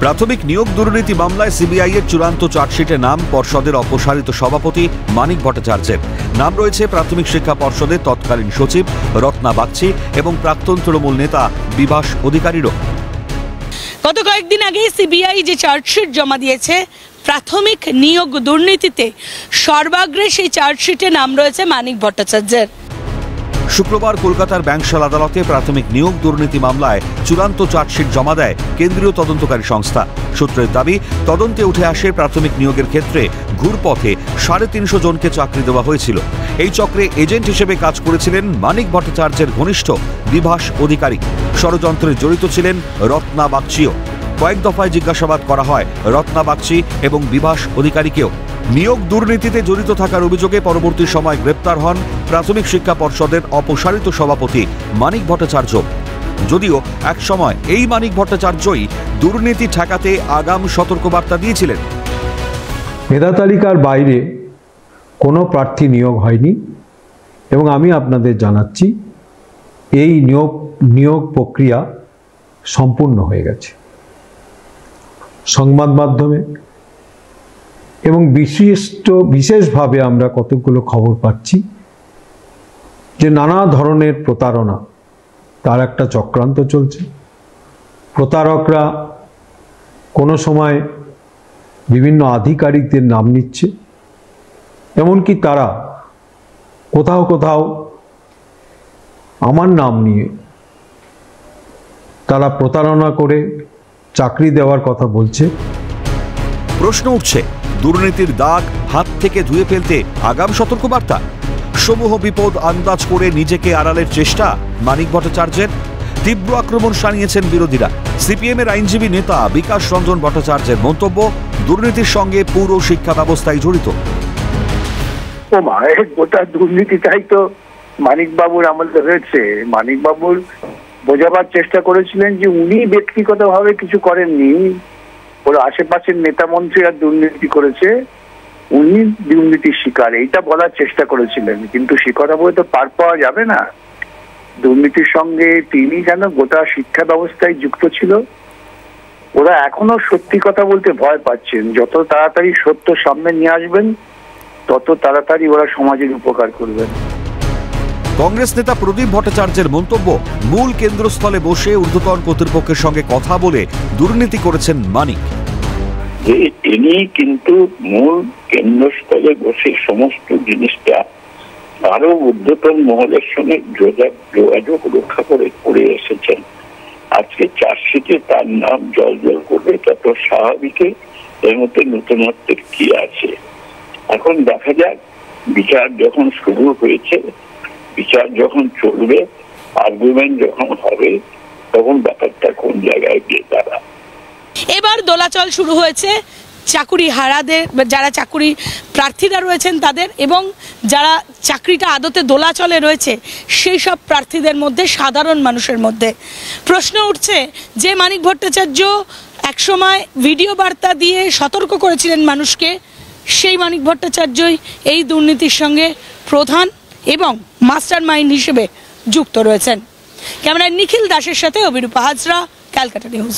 প্রাথমিক নিয়োগ দুর্নীতি মামলায় সিবিআই এর চূড়ান্ত চার্জশিটে নাম পর্ষদের অপসারিত সভাপতি মানিক ভট্টাচার্যের। নাম রয়েছে প্রাথমিক শিক্ষা পর্ষদের তৎকালীন সচিব রত্না বাগচি এবং প্রাক্তন তৃণমূল নেতা বিভাস অধিকারীরও। গত কয়েকদিন আগে সিবিআই যে চার্জশিট জমা দিয়েছে প্রাথমিক নিয়োগ দুর্নীতিতে, সর্বাগ্রে সেই চার্জশিটে নাম রয়েছে মানিক ভট্টাচার্যের। শুক্রবার কলকাতার ব্যাংশাল আদালতে প্রাথমিক নিয়োগ দুর্নীতি মামলায় চূড়ান্ত চার্জশিট জমা দেয় কেন্দ্রীয় তদন্তকারী সংস্থা। সূত্রের দাবি, তদন্তে উঠে আসে প্রাথমিক নিয়োগের ক্ষেত্রে ঘুরপথে 350 জনকে চাকরি দেওয়া হয়েছিল। এই চক্রে এজেন্ট হিসেবে কাজ করেছিলেন মানিক ভট্টাচার্যের ঘনিষ্ঠ বিভাস অধিকারী। ষড়যন্ত্রে জড়িত ছিলেন রত্না বাগচিও। কয়েক দফায় জিজ্ঞাসাবাদ করা হয় রত্না বাগচি এবং বিভাস অধিকারীকেও। নিয়োগ দুর্নীতিতে জড়িত থাকার অভিযোগে পরবর্তী সময় গ্রেপ্তার হন প্রাথমিক শিক্ষা পর্ষদের অপসারিত সভাপতি মানিক ভট্টাচার্য। যদিও এক সময় এই মানিক ভট্টাচার্যই দুর্নীতি ঠেকাতে আগাম সতর্কবার্তা দিয়েছিলেন। মেধা তালিকার বাইরে কোনো প্রার্থী নিয়োগ হয়নি এবং আমি আপনাদের জানাচ্ছি এই নিয়োগ প্রক্রিয়া সম্পূর্ণ হয়ে গেছে। সংবাদ মাধ্যমে এবং বিশেষভাবে আমরা কতগুলো খবর পাচ্ছি যে নানা ধরনের প্রতারণা, তার একটা চক্রান্ত চলছে। প্রতারকরা কোনো সময় বিভিন্ন আধিকারিকদের নাম নিচ্ছে, এমনকি তারা কোথাও কোথাও আমার নাম নিয়ে তারা প্রতারণা করে চাকরি দেওয়ার কথা বলছে। প্রশ্ন উঠছে, দুর্নীতির দাগ হাত থেকে ধুয়ে ফেলতে আগাম সতর্কবার্তা? সমূহ বিপদ আন্দাজ করে নিজেকে আড়ালের চেষ্টা মানিক ভট্টাচার্যের? তীব্র আক্রমণ শানিয়েছেন বিরোধীরা। সিপিএম এর আইনজীবী নেতা বিকাশ রঞ্জন ভট্টাচার্যের মন্তব্য, দুর্নীতির সঙ্গে পুরো শিক্ষা ব্যবস্থায় জড়িত। গোটা দুর্নীতিটাই তো মানিকবাবুর আমলে হয়েছে। মানিকবাবুর বোঝাবার চেষ্টা করেছিলেন যে উনি ব্যক্তিগতভাবে কিছু করেননি, ওর আশেপাশের নেতা মন্ত্রীরা দুর্নীতি করেছে, উনি দুর্নীতির শিকার, এইটা বলার চেষ্টা করেছিলেন। কিন্তু সে কথা বলে তো পার পাওয়া যাবে না। দুর্নীতির সঙ্গে তিনি যেন গোটা শিক্ষা ব্যবস্থায় যুক্ত ছিল। ওরা এখনো সত্যি কথা বলতে ভয় পাচ্ছেন। যত তাড়াতাড়ি সত্য সামনে নিয়ে আসবেন তত তাড়াতাড়ি ওরা সমাজের উপকার করবেন। কংগ্রেস নেতা প্রদীপ ভট্টাচার্যের মন্তব্য, মূল কেন্দ্রস্থলে বসে ঊর্ধ্বতন কর্তৃপক্ষের সঙ্গে কথা বলে দুর্নীতি করেছেন মানিক। তিনি কিন্তু মূল কেন্দ্রস্থলে বসে সমস্ত জিনিসটা আরো ঊর্ধ্বতন মহলের সঙ্গে যোগাযোগ রক্ষা করে এসেছেন। আজকে চার্জশিটে তার নাম জল করবে, তত স্বাভাবিকে এর মধ্যে নতুনত্বের কি আছে। এখন দেখা যাক, বিচার যখন শুরু হয়েছে, বিচার যখন চলবে, আর্গুমেন্ট যখন হবে, তখন ব্যাপারটা কোন জায়গায় গিয়ে দাঁড়ায়। এবার দোলাচল শুরু হয়েছে চাকুরি হারাদের, যারা চাকুরি প্রার্থীরা রয়েছেন তাদের, এবং যারা চাকরিটা আদতে দোলাচলে রয়েছে সেই সব প্রার্থীদের মধ্যে, সাধারণ মানুষের মধ্যে। প্রশ্ন উঠছে যে মানিক ভট্টাচার্য একসময় ভিডিও বার্তা দিয়ে সতর্ক করেছিলেন মানুষকে, সেই মানিক ভট্টাচার্যই এই দুর্নীতির সঙ্গে প্রধান এবং মাস্টার মাইন্ড হিসেবে যুক্ত রয়েছেন। ক্যামেরায় নিখিল দাসের সাথে অভিরূপা হাজরা, ক্যালকাটা নিউজ।